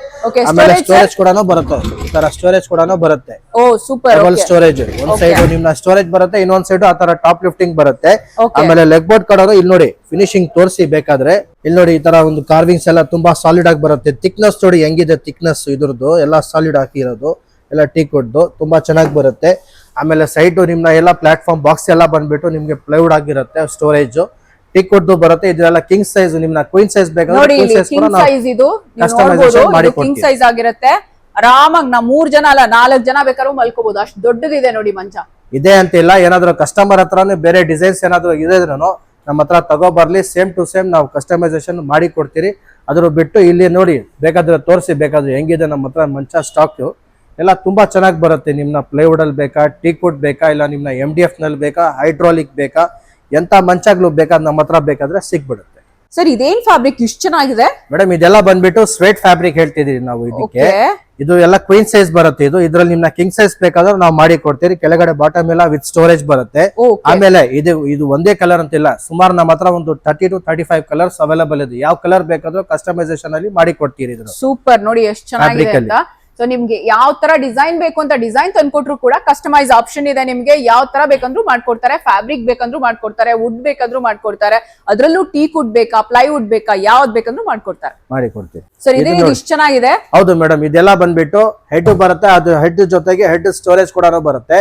Speaker 2: ಆಮೇಲೆ ಸ್ಟೋರೇಜ್ ಕೂಡ ಬರುತ್ತೆ, ಈ ತರ ಸ್ಟೋರೇಜ್ ಕೂಡ ಬರುತ್ತೆ.
Speaker 1: ಓ ಸೂಪರ್.
Speaker 2: ಡಬಲ್ ಸ್ಟೋರೇಜ್, ಒಂದ್ ಸೈಡ್ ನಿಮ್ನ ಸ್ಟೋರೇಜ್ ಬರುತ್ತೆ, ಇನ್ನೊಂದ್ ಸೈಡ್ ಆ ತರ ಟಾಪ್ ಲಿಫ್ಟಿಂಗ್ ಬರುತ್ತೆ. ಆಮೇಲೆ ಲೆಗ್ ಬೋರ್ಡ್ ಕಡೆ ಇಲ್ಲಿ ನೋಡಿ ಫಿನಿಶಿಂಗ್ ತೋರಿಸಿ ಬೇಕಾದ್ರೆ. ಇಲ್ಲಿ ನೋಡಿ ಈ ತರ ಒಂದು ಕಾರ್ವಿಂಗ್ಸ್ ಎಲ್ಲ ತುಂಬಾ ಸಾಲಿಡ್ ಆಗಿ ಬರುತ್ತೆ. ಥಿಕ್ನೆಸ್ ನೋಡಿ ಹೆಂಗಿದೆ, ಥಿಕ್ನೆಸ್ ಇದ್ರದ್ದು ಎಲ್ಲ ಸಾಲಿಡ್ ಹಾಕಿರೋದು, ಎಲ್ಲ ಟೀಕುಡ್ ತುಂಬಾ ಚೆನ್ನಾಗಿ ಬರುತ್ತೆ. ಆಮೇಲೆ ಸೈಡ್ ನಿಮ್ನ ಎಲ್ಲ ಪ್ಲಾಟ್ಫಾರ್ಮ್ ಬಾಕ್ಸ್ ಎಲ್ಲ ಬಂದ್ಬಿಟ್ಟು ನಿಮ್ಗೆ ಪ್ಲೈವುಡ್ ಆಗಿರುತ್ತೆ, ಸ್ಟೋರೇಜ್ ಟೀಕುಡ್ ಬರುತ್ತೆ. ಇದೆಲ್ಲ ಕಿಂಗ್ ಸೈಜ್, ನಿಮ್ನ ಕ್ವೀನ್ ಸೈಜ್ ಬೇಕಾದ್ರೆ ಕ್ವೀನ್ ಸೈಜ್ ಕೂಡ ನಾವು ಕಸ್ಟಮೈಸೇಷನ್ ಮಾಡಿ ಕೊಡ್ತೀವಿ.
Speaker 1: ಕಿಂಗ್ ಸೈಜ್ ಆಗಿರುತ್ತೆ, ಆರಾಮಾಗಿ ನಾವು 3 ಜನ ಅಲ್ಲ 4 ಜನ ಬೇಕಾದ್ರೂ ಮಲ್ಕೋಬಹುದು, ಅಷ್ಟು ದೊಡ್ಡದಿದೆ ನೋಡಿ ಮಂಚ.
Speaker 2: ಇದೆ ಅಂತಿಲ್ಲ, ಏನಾದ್ರು ಕಸ್ಟಮರ್ ಹತ್ರನೇ ಬೇರೆ ಡಿಸೈನ್ಸ್ ಏನಾದ್ರು ಇದ್ರೂ ನಮ್ಮ ಹತ್ರ ತಗೋಬರ್ಲಿ, ಸೇಮ್ ಟು ಸೇಮ್ ನಾವು ಕಸ್ಟಮೈಸೇಷನ್ ಮಾಡಿ ಕೊಡ್ತೀರಿ. ಅದ್ರ ಬಿಟ್ಟು ಇಲ್ಲಿ ನೋಡಿ ಬೇಕಾದ್ರೆ ತೋರಿಸಿ ಬೇಕಾದ್ರೆ ಹೆಂಗಿದೆ ನಮ್ಮ ಹತ್ರ ಮಂಚ ಸ್ಟಾಕ್ ಎಲ್ಲ ತುಂಬಾ ಚೆನ್ನಾಗಿ ಬರುತ್ತೆ. ನಿಮ್ನ ಪ್ಲೈವುಡ್ ಅಲ್ಲಿ ಬೇಕಾ, ಟೀಕುಡ್ ಬೇಕಾ, ಇಲ್ಲ ನಿಮ್ನ MDF ನಲ್ಲಿ ಬೇಕಾ, ಹೈಡ್ರಾಲಿಕ್ ಬೇಕಾ, ಎಂತ ಮಂಚಗಳು ಬೇಕಾದ್ ನಮ್ಮ ಹತ್ರ ಬೇಕಾದ್ರೆ ಸಿಗ್ಬಿಡುತ್ತೆ.
Speaker 1: ಸರ್ ಇದೇನ್ ಫ್ಯಾಬ್ರಿಕ್ ಇಷ್ಟು ಚೆನ್ನಾಗಿದೆ?
Speaker 2: ಮೇಡಮ್ ಇದೆಲ್ಲ ಬಂದ್ಬಿಟ್ಟು ಸ್ವೇಟ್ ಫ್ಯಾಬ್ರಿಕ್ ಹೇಳ್ತಿದೀವಿ ನಾವು ಇದಕ್ಕೆ. ಇದು ಎಲ್ಲ ಕ್ವೀನ್ ಸೈಜ್ ಬರುತ್ತೆ. ಇದ್ರಲ್ಲಿ ನಿಮ್ನ ಕಿಂಗ್ ಸೈಜ್ ಬೇಕಾದ್ರೆ ನಾವು ಮಾಡಿ ಕೊಡ್ತೀವಿ. ಕೆಳಗಡೆ ಬಾಟಮ್ ಎಲ್ಲ ವಿತ್ ಸ್ಟೋರೇಜ್ ಬರುತ್ತೆ. ಆಮೇಲೆ ಇದು ಒಂದೇ ಕಲರ್ ಅಂತಿಲ್ಲ, ಸುಮಾರು ನಮ್ಮ ಹತ್ರ ಒಂದು 30 to 35 ಕಲರ್ಸ್ ಅವೈಲೇಬಲ್ ಇದೆ. ಯಾವ ಕಲರ್ ಬೇಕಾದ್ರೂ ಕಸ್ಟಮೈಸೇಷನ್ ಅಲ್ಲಿ ಮಾಡಿ ಕೊಡ್ತೀರಿ.
Speaker 1: ಸೂಪರ್ ನೋಡಿ ಎಷ್ಟು ಚೆನ್ನಾಗಿದೆ ಅಂತ. ಸೊ ನಿಮ್ಗೆ ಯಾವ ತರ ಡಿಸೈನ್ ಬೇಕು ಅಂತ ಡಿಸೈನ್ ತಂದ್ಕೊಟ್ರು ಕೂಡ ಕಸ್ಟಮೈಸ್ ಆಪ್ಷನ್ ಇದೆ. ನಿಮ್ಗೆ ಯಾವ ತರ ಬೇಕಂದ್ರೂ ಮಾಡ್ಕೊಡ್ತಾರೆ, ಫ್ಯಾಬ್ರಿಕ್ ಬೇಕಂದ್ರೂ ಮಾಡ್ಕೊಡ್ತಾರೆ, ವುಡ್ ಬೇಕಂದ್ರೂ ಮಾಡ್ಕೊಡ್ತಾರೆ. ಅದ್ರಲ್ಲೂ ಟೀಕುಡ್ ಬೇಕಾ, ಪ್ಲೈವುಡ್ ಬೇಕಾ, ಯಾವ್ದು ಬೇಕಂದ್ರೂ ಮಾಡ್ಕೊಡ್ತಾರೆ, ಮಾಡಿ ಕೊಡ್ತೀವಿ. ಸರ್ ಇದು ಇಷ್ಟು ಚೆನ್ನಾಗಿದೆ. ಹೌದು ಮೇಡಮ್. ಇದೆಲ್ಲ ಬಂದ್ಬಿಟ್ಟು ಹೆಡ್ ಬರುತ್ತೆ, ಅದು ಹೆಡ್ ಜೊತೆಗೆ ಹೆಡ್ ಸ್ಟೋರೇಜ್ ಕೂಡ ಬರುತ್ತೆ,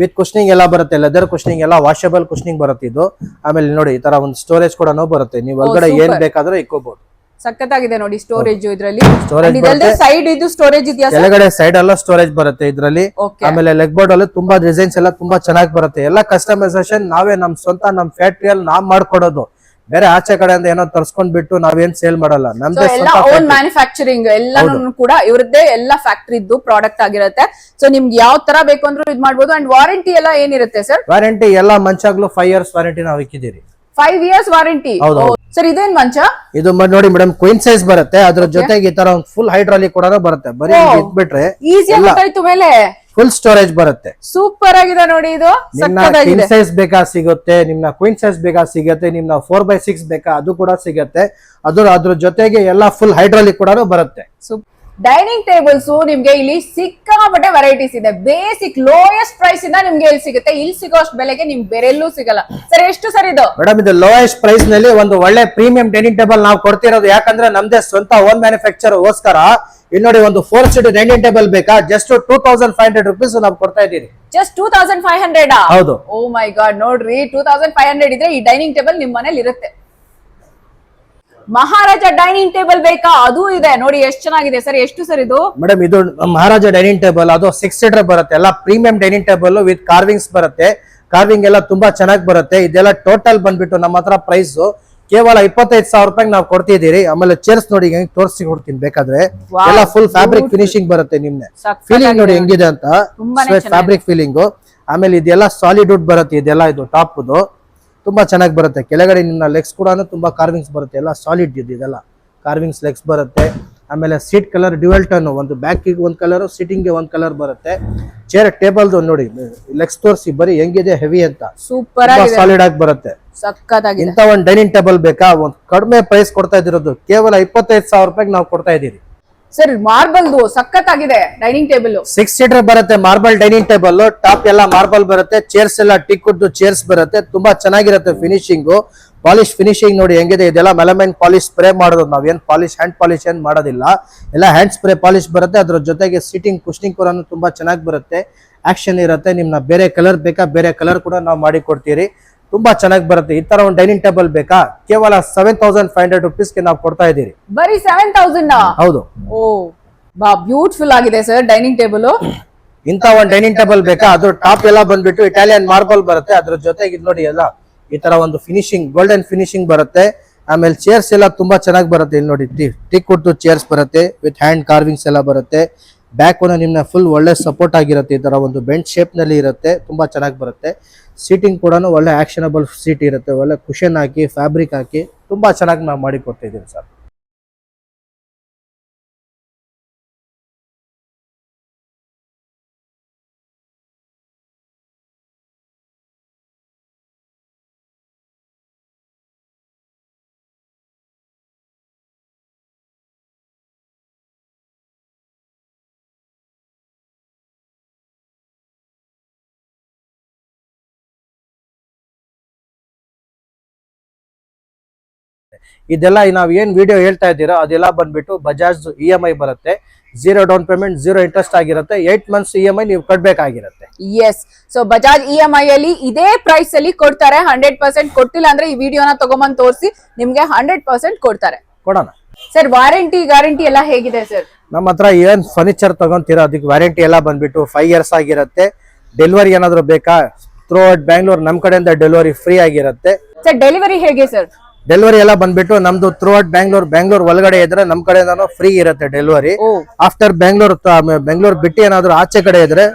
Speaker 1: ವಿತ್ ಕುಶ್ನಿಂಗ್ ಎಲ್ಲ ಬರುತ್ತೆ, ಲೆದರ್ ಕುಶ್ನಿಂಗ್ ಎಲ್ಲ ವಾಷಬಲ್ ಕುಶ್ನಿಂಗ್ ಬರುತ್ತೆ ಇದು. ಆಮೇಲೆ ನೋಡಿ ಈ ತರ ಒಂದು ಸ್ಟೋರೇಜ್ ಕೂಡ ಬರುತ್ತೆ, ನೀವು ಒಳಗಡೆ ಏನ್ ಬೇಕಾದ್ರೂ ಇಕ್ಕೋಬಹುದು. ಸಖತ್ತಾಗಿದೆ ನೋಡಿ ಸ್ಟೋರೇಜ್ ಇದ್ರಲ್ಲಿ.
Speaker 2: Storage
Speaker 1: ಇದಲ್ಲದೆ ಸೈಡ್ ಇದು ಸ್ಟೋರೇಜ್ ಇದೆಯಾ ಸರ್?
Speaker 2: ಕೆಳಗಡೆ ಸೈಡ್ ಎಲ್ಲ ಸ್ಟೋರೇಜ್ ಬರುತ್ತೆ ಇದ್ರಲ್ಲಿ.
Speaker 1: Okay.
Speaker 2: ಆಮೇಲೆ ಲೆಗ್ ಬೋರ್ಡ್ ಅಲ್ಲಿ ತುಂಬಾ ಡಿಸೈನ್ಸ್ ಎಲ್ಲ ತುಂಬಾ ಚೆನ್ನಾಗಿ ಬರುತ್ತೆ. ಎಲ್ಲ ಕಸ್ಟಮೈಸೇಷನ್ ನಾವೇ ನಮ್ ಸ್ವಂತ ನಮ್ ಫ್ಯಾಕ್ಟ್ರಿಯಲ್ಲಿ ನಾವ್ ಮಾಡ್ಕೊಡೋದು. ಬೇರೆ ಆಚೆ ಕಡೆಯಿಂದ ಏನೋ ತರ್ಸ್ಕೊಂಡ್ ಬಿಟ್ಟು ನಾವೇನ್ ಸೇಲ್ ಮಾಡಲ್ಲ. ನಮ್ದೇ
Speaker 1: ಎಲ್ಲ ಓನ್ ಮ್ಯಾನುಫ್ಯಾಕ್ಚರಿಂಗ್ ಎಲ್ಲಾನು ಕೂಡ ಇವ್ರದ್ದೇ ಎಲ್ಲ ಫ್ಯಾಕ್ಟರಿ ಇದ್ದು ಪ್ರಾಡಕ್ಟ್ ಆಗಿರುತ್ತೆ. ಸೊ ನಿಮ್ಗೆ ಯಾವ ತರ ಬೇಕು ಅಂದ್ರೂ ಇದ್ ಮಾಡ್ಬೋದು. ಅಂಡ್ ವಾರಂಟಿ ಎಲ್ಲ ಏನಿರುತ್ತೆ ಸರ್?
Speaker 2: ವಾರಂಟಿ ಎಲ್ಲ ಮಂಚಾಗ್ಲೂ 5 years ವಾರಂಟಿ ನಾವು ಇಕ್ಕಿದ್ದೀರಿ.
Speaker 1: 5 years ವಾರಂಟಿ. ಸರ್ ಇದೇನ್ ಮಂಚ?
Speaker 2: ಇದು ನೋಡಿ ಮೇಡಮ್ ಕ್ವೀನ್ ಸೈಜ್ ಬರುತ್ತೆ. ಅದ್ರ ಜೊತೆಗೆ ಈ ತರ ಒಂದು ಫುಲ್ ಹೈಡ್ರಾಲಿಕ್ ಕೂಡ ಬರುತ್ತೆ. ಬರೀ ಇಟ್ಬಿಟ್ರೆ
Speaker 1: ಈಸಿ ಆಗಿ ಮೇಲೆ
Speaker 2: ಫುಲ್ ಸ್ಟೋರೇಜ್ ಬರುತ್ತೆ.
Speaker 1: ಸೂಪರ್ ಆಗಿದೆ ನೋಡಿ ಇದು.
Speaker 2: ಕಿಂಗ್ ಸೈಜ್ ಬೇಕಾ ಸಿಗುತ್ತೆ, ನಿಮ್ನ ಕ್ವೀನ್ ಸೈಜ್ ಬೇಕಾ ಸಿಗುತ್ತೆ, ನಿಮ್ನ 4x6 ಬೇಕಾ ಅದು ಕೂಡ ಸಿಗುತ್ತೆ. ಅದ್ರ ಜೊತೆಗೆ ಎಲ್ಲ ಫುಲ್ ಹೈಡ್ರಾಲಿಕ್ ಕೂಡ ಬರುತ್ತೆ.
Speaker 1: ಡೈನಿಂಗ್ ಟೇಬಲ್ಸ್ ನಿಮ್ಗೆ ಇಲ್ಲಿ ಸಿಕ್ಕಾಪಟ್ಟೆ ವೆರೈಟೀಸ್ ಇದೆ. ಬೇಸಿಕ್ ಲೋಯೆಸ್ಟ್ ಪ್ರೈಸ್ ಇಂದ ನಿಮ್ಗೆ ಇಲ್ಲಿ ಸಿಗುತ್ತೆ. ಇಲ್ಲಿ ಸಿಗೋಷ್ಟು ಬೆಲೆಗೆ ನಿಮ್ಗೆ ಬೇರೆಲ್ಲೂ ಸಿಗಲ್ಲ. ಸರ್ ಎಷ್ಟು ಸರ್ ಇದು?
Speaker 2: ಮೇಡಮ್ ಇದು ಲೋಯೆಸ್ಟ್ ಪ್ರೈಸ್ ನಲ್ಲಿ ಒಂದು ಒಳ್ಳೆ ಪ್ರೀಮಿಯಂ ಡೈನಿಂಗ್ ಟೇಬಲ್ ನಾವು ಕೊಡ್ತಿರೋದು. ಯಾಕಂದ್ರೆ ನಮ್ದೇ ಸ್ವಂತ ಓನ್ ಮ್ಯಾನುಫ್ಯಾಕ್ಚರ್ ಗೋಸ್ಕರ. ಇಲ್ಲಿ ನೋಡಿ ಒಂದು 4 seat ಡೈನಿಂಗ್ ಟೇಬಲ್ ಬೇಕಾ ಜಸ್ಟ್ 2500 rupees ನಾವು ಕೊಡ್ತಾ ಇದ್ದೀವಿ.
Speaker 1: ಜಸ್ಟ್ 2500?
Speaker 2: ಹೌದು.
Speaker 1: ಓ ಮೈ ಗಾಡ್, ನೋಡ್ರಿ 2500 ಇದ್ರೆ ಈ ಡೈನಿಂಗ್ ಟೇಬಲ್ ನಿಮ್ ಮನೇಲಿ ಇರುತ್ತೆ. ಮಹಾರಾಜ ಡೈನಿಂಗ್ ಟೇಬಲ್ ಬೇಕಾ? ಅದು ಇದೆ ನೋಡಿ ಎಷ್ಟು ಚೆನ್ನಾಗಿದೆ. ಸರ್ ಎಷ್ಟು ಸರ್ ಇದು?
Speaker 2: ಮೇಡಮ್ ಇದು ಮಹಾರಾಜ ಡೈನಿಂಗ್ ಟೇಬಲ್, ಅದು 6 seater ಬರುತ್ತೆ. ಎಲ್ಲ premium dining table with carvings ಬರುತ್ತೆ. ಕಾರ್ವಿಂಗ್ ಎಲ್ಲ ತುಂಬಾ ಚೆನ್ನಾಗಿ ಬರುತ್ತೆ. ಇದೆಲ್ಲ ಟೋಟಲ್ ಬಂದ್ಬಿಟ್ಟು ನಮ್ಮ ಹತ್ರ ಪ್ರೈಸ್ ಕೇವಲ 25,000 ರೂಪಾಯಿಗೆ ನಾವು ಕೊಡ್ತಿದ್ದೀರಿ. ಆಮೇಲೆ ಚೇರ್ಸ್ ನೋಡಿ ಹೆಂಗ್ ತೋರಿಸಿ ಕೊಡ್ತೀನಿ ಬೇಕಾದ್ರೆ. ಎಲ್ಲ ಫುಲ್ ಫ್ಯಾಬ್ರಿಕ್ ಫಿನಿಶಿಂಗ್ ಬರುತ್ತೆ. ನಿಮ್ನೆ ಫೀಲಿಂಗ್ ನೋಡಿ ಹೆಂಗಿದೆ ಅಂತ, ಫ್ಯಾಬ್ರಿಕ್ ಫೀಲಿಂಗ್. ಆಮೇಲೆ ಇದೆಲ್ಲ ಸಾಲಿಡ್ ವುಡ್ ಬರುತ್ತೆ. ಇದೆಲ್ಲ ಇದು ಟಾಪ್ ತುಂಬಾ ಚೆನ್ನಾಗಿ ಬರುತ್ತೆ. ಕೆಳಗಡೆ ನಿನ್ನ ಲೆಗ್ಸ್ ಕೂಡ ತುಂಬಾ ಕಾರ್ವಿಂಗ್ಸ್ ಬರುತ್ತೆ. ಎಲ್ಲ ಸಾಲಿಡ್ ಇದೆಲ್ಲ ಕಾರ್ವಿಂಗ್ಸ್ ಲೆಗ್ಸ್ ಬರುತ್ತೆ. ಆಮೇಲೆ ಸೀಟ್ ಕಲರ್ ಡ್ಯುಯಲ್ ಟರ್ನ್, ಒಂದು ಬ್ಯಾಕ್ ಒಂದ್ ಕಲರ್, ಸೀಟಿಂಗ್ ಗೆ ಒಂದ್ ಕಲರ್ ಬರುತ್ತೆ. ಚೇರ್ ಟೇಬಲ್ ನೋಡಿ ಲೆಗ್ಸ್ ತೋರಿಸಿ ಬರೀ ಹೆಂಗಿದೆ ಹೆವಿ ಅಂತ.
Speaker 1: ಸೂಪರ್
Speaker 2: ಸಾಲಿಡ್ ಆಗಿ ಬರುತ್ತೆ. ಇಂತ ಒಂದು ಡೈನಿಂಗ್ ಟೇಬಲ್ ಬೇಕಾ? ಒಂದು ಕಡಿಮೆ ಪ್ರೈಸ್ ಕೊಡ್ತಾ ಇದಿರೋದು ಕೇವಲ 25,000 ರೂಪಾಯಿಗೆ ನಾವು ಕೊಡ್ತಾ ಇದೀವಿ.
Speaker 1: ಸರ್ ಮಾರ್ಬಲ್ ಸಖತ್ತಾಗಿದೆ ಡೈನಿಂಗ್ ಟೇಬಲ್.
Speaker 2: 6 seater ಬರುತ್ತೆ ಮಾರ್ಬಲ್ ಡೈನಿಂಗ್ ಟೇಬಲ್. ಟಾಪ್ ಎಲ್ಲ ಮಾರ್ಬಲ್ ಬರುತ್ತೆ. ಚೇರ್ಸ್ ಎಲ್ಲ ಟಿಕ್ ಚೇರ್ಸ್ ಬರುತ್ತೆ. ತುಂಬಾ ಚೆನ್ನಾಗಿರುತ್ತೆ ಫಿನಿಶಿಂಗ್. ಪಾಲಿಶ್ ಫಿನಿಶಿಂಗ್ ನೋಡಿ ಹೆಂಗಿದೆ. ಇದೆಲ್ಲ ಮೆಲಮೈನ್ ಪಾಲಿಶ್ ಸ್ಪ್ರೇ ಮಾಡೋದು. ನಾವೇನ್ ಪಾಲಿಶ್ ಹ್ಯಾಂಡ್ ಪಾಲಿಶ್ ಏನ್ ಮಾಡೋದಿಲ್ಲ. ಎಲ್ಲ ಹ್ಯಾಂಡ್ ಸ್ಪ್ರೇ ಪಾಲಿಶ್ ಬರುತ್ತೆ. ಅದ್ರ ಜೊತೆಗೆ ಸೀಟಿಂಗ್ ಕುಷನಿಂಗ್ ಕೂಡ ತುಂಬಾ ಚೆನ್ನಾಗಿ ಬರುತ್ತೆ. ಆಕ್ಷನ್ ಇರುತ್ತೆ. ನಿಮ್ನ ಬೇರೆ ಕಲರ್ ಬೇಕಾ ಬೇರೆ ಕಲರ್ ಕೂಡ ನಾವು ಮಾಡಿ ಕೊಡ್ತೀರಿ. ತುಂಬಾ ಚೆನ್ನಾಗಿ ಬರುತ್ತೆ. ಈ ತರ ಒಂದು ಡೈನಿಂಗ್ ಟೇಬಲ್ ಬೇಕಾ? ಕೇವಲ 7,500 rupees ಗೆ ನಾವು ಕೊಡ್ತಾ ಇದೀರಿ.
Speaker 1: ಬರೀ 7,000?
Speaker 2: ಹೌದು.
Speaker 1: ಓ ಬಾ, ಬ್ಯೂಟಿಫುಲ್ ಆಗಿದೆ ಸರ್ ಡೈನಿಂಗ್ ಟೇಬಲ್.
Speaker 2: ಇಂತ ಒಂದು ಡೈನಿಂಗ್ ಟೇಬಲ್ ಬೇಕಾ? ಅದ್ರ ಟಾಪ್ ಎಲ್ಲ ಬಂದ್ಬಿಟ್ಟು ಇಟಾಲಿಯನ್ ಮಾರ್ಬಲ್ ಬರುತ್ತೆ. ಅದ್ರ ಜೊತೆಗೆ ಇದು ನೋಡಿ ಎಲ್ಲ ಈ ತರ ಒಂದು ಫಿನಿಶಿಂಗ್ ಗೋಲ್ಡನ್ ಫಿನಿಶಿಂಗ್ ಬರುತ್ತೆ. ಆಮೇಲೆ ಚೇರ್ಸ್ ಎಲ್ಲ ತುಂಬಾ ಚೆನ್ನಾಗಿ ಬರುತ್ತೆ. ಇಲ್ಲಿ ನೋಡಿ ಟಿಕ್ ಕೊಟ್ಟು ಚೇರ್ಸ್ ಬರುತ್ತೆ ವಿತ್ ಹ್ಯಾಂಡ್ ಕಾರ್ವಿಂಗ್ಸ್ ಎಲ್ಲ ಬರುತ್ತೆ. ಬ್ಯಾಕ್ ನಿಮ್ನ ಫುಲ್ ಒಳ್ಳೆ ಸಪೋರ್ಟ್ ಆಗಿರುತ್ತೆ. ಈ ತರ ಒಂದು ಬೆಂಚ್ ಶೇಪ್ ನಲ್ಲಿ ಇರುತ್ತೆ. ತುಂಬಾ ಚೆನ್ನಾಗಿ ಬರುತ್ತೆ. ಸೀಟಿಂಗ್ ಕೂಡ ಒಳ್ಳೆ ಆಕ್ಷನಬಲ್ ಸೀಟ್ ಇರುತ್ತೆ. ಒಳ್ಳೆ ಕುಷನ್ ಹಾಕಿ ಫ್ಯಾಬ್ರಿಕ್ ಹಾಕಿ ತುಂಬಾ ಚೆನ್ನಾಗಿ ನಾವು ಮಾಡಿ ಕೊಡ್ತಿದ್ದೀವಿ ಸರ್. ಇದೆಲ್ಲ ನಾವ್ ಏನ್ ವಿಡಿಯೋ ಹೇಳ್ತಾ ಇದ್ದೀರಾ ಅದೆಲ್ಲ ಬಂದ್ಬಿಟ್ಟು ಬಜಾಜ್ EMI ಬರುತ್ತೆ. 0 ಡೌನ್ ಪೇಮೆಂಟ್ 0 ಇಂಟ್ರೆಸ್ಟ್ ಆಗಿರುತ್ತೆ. 8 months EMI ನೀವು ಕಟ್ಬೇಕಾಗಿರುತ್ತೆ.
Speaker 1: ಎಸ್, ಸೊ ಬಜಾಜ್ EMI ಅಲ್ಲಿ ಇದೇ ಪ್ರೈಸ್ ಅಲ್ಲಿ ಕೊಡ್ತಾರೆ. 100% ಕೊಟ್ಟಿಲ್ಲ ಅಂದ್ರೆ ಈ ವಿಡಿಯೋನ ತಗೊಂಬಂದ್ ತೋರಿಸಿ ನಿಮ್ಗೆ 100% ಕೊಡ್ತಾರೆ.
Speaker 2: ಕೊಡೋಣ
Speaker 1: ಸರ್. ವಾರಂಟಿ ಗ್ಯಾರಂಟಿ ಎಲ್ಲ ಹೇಗಿದೆ ಸರ್?
Speaker 2: ನಮ್ಮ ಹತ್ರ ಏನ್ ಫರ್ನಿಚರ್ ತಗೊಂತೀರಾ ಅದಕ್ಕೆ ವಾರಂಟಿ ಎಲ್ಲ ಬಂದ್ಬಿಟ್ಟು 5 years ಆಗಿರುತ್ತೆ. ಡೆಲಿವರಿ ಏನಾದ್ರು ಬೇಕಾ? ಥ್ರೂ ಔಟ್ ಬ್ಯಾಂಗ್ಳೂರ್ ನಮ್ ಕಡೆಯಿಂದ ಡೆಲಿವರಿ ಫ್ರೀ ಆಗಿರುತ್ತೆ.
Speaker 1: ಸರ್ ಡೆಲಿವರಿ ಹೇಗೆ ಸರ್?
Speaker 2: ಡೆಲಿವರಿ ಎಲ್ಲ ಬಂದ್ಬಿಟ್ಟು ನಮ್ದು ಥ್ರೂ ಔಟ್ ಬ್ಯಾಂಗ್ಳೂರ್ ಒಳಗಡೆ ಇದ್ರೆ ನಮ್ ಕಡೆಯಿಂದ ಫ್ರೀ ಇರುತ್ತೆ ಡೆಲಿವರಿ. ಆಫ್ಟರ್ ಬೆಂಗಳೂರು ಬಿಟ್ಟು ಏನಾದ್ರು ಆಚೆ ಕಡೆ ಇದ್ರೆ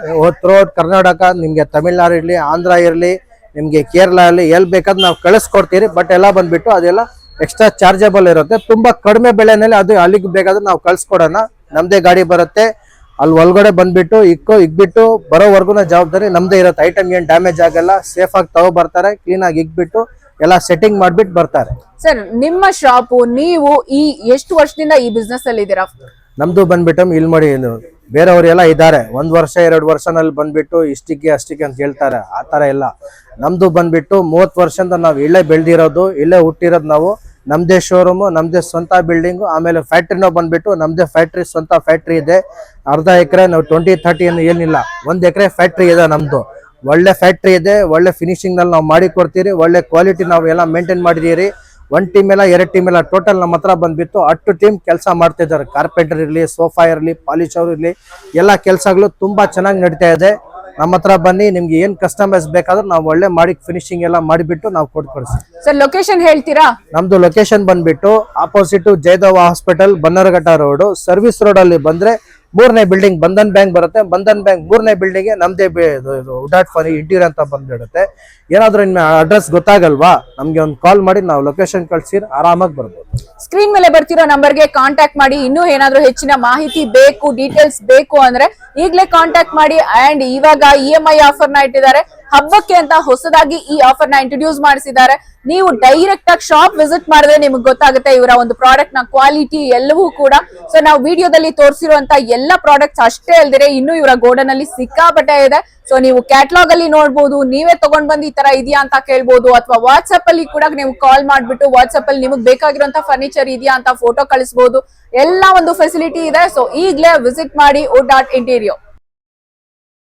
Speaker 2: ಥ್ರೂ ಔಟ್ ಕರ್ನಾಟಕ, ನಿಮ್ಗೆ ತಮಿಳ್ನಾಡು ಇರ್ಲಿ, ಆಂಧ್ರ ಇರ್ಲಿ, ನಿಮ್ಗೆ ಕೇರಳ ಇರ್ಲಿ, ಎಲ್ಲಿ ಬೇಕಾದ್ ನಾವು ಕಳಿಸ್ಕೊಡ್ತೀರಿ. ಬಟ್ ಎಲ್ಲ ಬಂದ್ಬಿಟ್ಟು ಅದೆಲ್ಲ ಎಕ್ಸ್ಟ್ರಾ ಚಾರ್ಜಬಲ್ ಇರುತ್ತೆ. ತುಂಬಾ ಕಡಿಮೆ ಬೆಲೆನಲ್ಲಿ ಅದು ಅಲ್ಲಿಗೆ ಬೇಕಾದ್ರೆ ನಾವು ಕಳ್ಸ್ಕೊಡೋಣ. ನಮ್ದೇ ಗಾಡಿ ಬರುತ್ತೆ. ಅಲ್ಲಿ ಒಳಗಡೆ ಬಂದ್ಬಿಟ್ಟು ಇಕ್ಬಿಟ್ಟು ಬರೋವರೆಗೂ ಜವಾಬ್ದಾರಿ ನಮ್ದೇ ಇರುತ್ತೆ. ಐಟಮ್ ಏನ್ ಡ್ಯಾಮೇಜ್ ಆಗಲ್ಲ. ಸೇಫ್ ಆಗಿ ತಗೋ ಬರ್ತಾರೆ. ಕ್ಲೀನ್ ಆಗಿ ಇಕ್ಬಿಟ್ಟು ಎಲ್ಲ ಸೆಟ್ಟಿಂಗ್ ಮಾಡ್ಬಿಟ್ಟು ಬರ್ತಾರೆ.
Speaker 1: ಸರ್ ನಿಮ್ಮ ಶಾಪು ನೀವು ಈ ಎಷ್ಟು ವರ್ಷದಿಂದ ಈ ಬಿಸ್ನೆಸ್ ಅಲ್ಲಿ ಇದ್ದೀರಾ?
Speaker 2: ನಮ್ದು ಬಂದ್ಬಿಟ್ಟು ಇಲ್ಲಿ ನೋಡಿ, ಬೇರೆಯವರೆಲ್ಲ ಇದ್ದಾರೆ 1 ವರ್ಷ 2 ವರ್ಷನಲ್ಲಿ ಬಂದ್ಬಿಟ್ಟು ಇಷ್ಟಿಗೆ ಅಷ್ಟಿಗೆ ಅಂತ ಹೇಳ್ತಾರೆ. ಆ ತರ ಎಲ್ಲ ನಮ್ದು ಬಂದ್ಬಿಟ್ಟು 30 ವರ್ಷದಿಂದ ನಾವು ಇಲ್ಲೇ ಬೆಳೆದಿರೋದು, ಇಲ್ಲೇ ಹುಟ್ಟಿರೋದು. ನಾವು ನಮ್ದೇ ಶೋರೂಮ್, ನಮ್ದೇ ಸ್ವಂತ ಬಿಲ್ಡಿಂಗ್. ಆಮೇಲೆ ಫ್ಯಾಕ್ಟ್ರಿನೂ ಬಂದ್ಬಿಟ್ಟು ನಮ್ದೇ ಫ್ಯಾಕ್ಟ್ರಿ, ಸ್ವಂತ ಫ್ಯಾಕ್ಟ್ರಿ ಇದೆ. ಅರ್ಧ ಎಕರೆ ನಾವು 20-30 ಏನಿಲ್ಲ, 1 ಎಕರೆ ಫ್ಯಾಕ್ಟ್ರಿ ಇದೆ ನಮ್ದು. ಒಳ್ಳೆ ಫ್ಯಾಕ್ಟ್ರಿ ಇದೆ. ಒಳ್ಳೆ ಫಿನಿಶಿಂಗ್ ನಲ್ಲಿ ನಾವು ಮಾಡಿ ಕೊಡ್ತೀರಿ. ಒಳ್ಳೆ ಕ್ವಾಲಿಟಿ ನಾವು ಎಲ್ಲ ಮೇಂಟೈನ್ ಮಾಡಿದೀರಿ. 1 ಟೀಮ್ ಇಲ್ಲ 2 ಟೀಮ್ ಇಲ್ಲ, ಟೋಟಲ್ ನಮ್ಮ ಹತ್ರ ಬಂದ್ಬಿಟ್ಟು 10 ಟೀಮ್ ಕೆಲಸ ಮಾಡ್ತಾ ಇದ್ದಾರೆ. ಕಾರ್ಪೆಂಟರ್ ಇರಲಿ, ಸೋಫಾ ಇರಲಿ, ಪಾಲಿಶ್ ಅವ್ರು ಇರಲಿ, ಎಲ್ಲ ಕೆಲಸಗಳು ತುಂಬಾ ಚೆನ್ನಾಗಿ ನಡೀತಾ ಇದೆ. ನಮ್ಮ ಹತ್ರ ಬನ್ನಿ, ನಿಮ್ಗೆ ಏನ್ ಕಸ್ಟಮೈಸ್ ಬೇಕಾದ್ರೂ ನಾವು ಒಳ್ಳೆ ಮಾಡಿ ಫಿನಿಶಿಂಗ್ ಎಲ್ಲ ಮಾಡಿಬಿಟ್ಟು ನಾವು ಕೊಡ್ಕೊಡ್ತೀವಿ.
Speaker 1: ಸರ್ ಲೊಕೇಶನ್ ಹೇಳ್ತೀರಾ?
Speaker 2: ನಮ್ದು ಲೊಕೇಶನ್ ಬಂದ್ಬಿಟ್ಟು opposite Jayadeva hospital, Bannerghatta road, service road ಅಲ್ಲಿ ಬಂದ್ರೆ 3ನೇ ಬಿಲ್ಡಿಂಗ್ ಬಂಧನ್ ಬ್ಯಾಂಕ್ ಬರುತ್ತೆ. ಬಂಧನ್ ಬ್ಯಾಂಕ್ 3ನೇ ಬಿಲ್ಡಿಂಗ್ ನಮ್ದೇ ಉಡಾಟ್ ಫನಿ ಇಂಟೀರಿಯರ್ ಅಂತ ಬಂದ್ಬಿಡುತ್ತೆ. ಏನಾದ್ರೂ ನಿಮ್ಗೆ ಅಡ್ರೆಸ್ ಗೊತ್ತಾಗಲ್ವಾ, ನಮ್ಗೆ ಒಂದು ಕಾಲ್ ಮಾಡಿ, ನಾವು ಲೊಕೇಶನ್ ಕಳ್ಸಿದ್ರೆ ಆರಾಮಾಗಿ ಬರ್ಬೋದು.
Speaker 1: ಸ್ಕ್ರೀನ್ ಮೇಲೆ ಬರ್ತಿರೋ ನಂಬರ್ಗೆ ಕಾಂಟ್ಯಾಕ್ಟ್ ಮಾಡಿ. ಇನ್ನೂ ಏನಾದ್ರೂ ಹೆಚ್ಚಿನ ಮಾಹಿತಿ ಬೇಕು, ಡೀಟೇಲ್ಸ್ ಬೇಕು ಅಂದ್ರೆ ಈಗಲೇ ಕಾಂಟ್ಯಾಕ್ಟ್ ಮಾಡಿ. ಅಂಡ್ ಇವಾಗ EMI ಆಫರ್ ನ ಇಟ್ಟಿದ್ದಾರೆ. ಹಬ್ಬಕ್ಕೆ ಅಂತ ಹೊಸದಾಗಿ ಈ ಆಫರ್ ನ ಇಂಟ್ರೊಡ್ಯೂಸ್ ಮಾಡಿಸಿದ್ದಾರೆ. ನೀವು ಡೈರೆಕ್ಟ್ ಆಗಿ ಶಾಪ್ ವಿಸಿಟ್ ಮಾಡಿದ್ರೆ ನಿಮ್ಗೆ ಗೊತ್ತಾಗುತ್ತೆ ಇವರ ಒಂದು ಪ್ರಾಡಕ್ಟ್ ನ ಕ್ವಾಲಿಟಿ ಎಲ್ಲವೂ ಕೂಡ. ಸೊ ನಾವು ವಿಡಿಯೋದಲ್ಲಿ ತೋರಿಸಿರುವಂತ ಎಲ್ಲ ಪ್ರಾಡಕ್ಟ್ಸ್ ಅಷ್ಟೇ ಅಲ್ದಿರೆ ಇನ್ನು ಇವರ ಗೋಡನ್ ಅಲ್ಲಿ ಸಿಕ್ಕಾಪಟ್ಟೆ ಇದೆ. ಸೊ ನೀವು ಕ್ಯಾಟಲಾಗ್ ಅಲ್ಲಿ ನೋಡಬಹುದು, ನೀವೇ ತಗೊಂಡ್ ಬಂದು ಈ ತರ ಇದೆಯಾ ಅಂತ ಕೇಳ್ಬೋದು, ಅಥವಾ ವಾಟ್ಸ್ಆಪ್ ಅಲ್ಲಿ ಕೂಡ ನೀವು ಕಾಲ್ ಮಾಡ್ಬಿಟ್ಟು ವಾಟ್ಸ್ಆಪ್ ಅಲ್ಲಿ ನಿಮಗೆ ಬೇಕಾಗಿರುವಂತ ಫರ್ನಿಚರ್ ಇದೆಯಾ ಅಂತ ಫೋಟೋ ಕಳಿಸಬಹುದು. ಎಲ್ಲ ಒಂದು ಫೆಸಿಲಿಟಿ ಇದೆ. ಸೊ ಈಗಲೇ ವಿಸಿಟ್ ಮಾಡಿ ವುಡ್ ಆರ್ಟ್ ಇಂಟೀರಿಯರ್.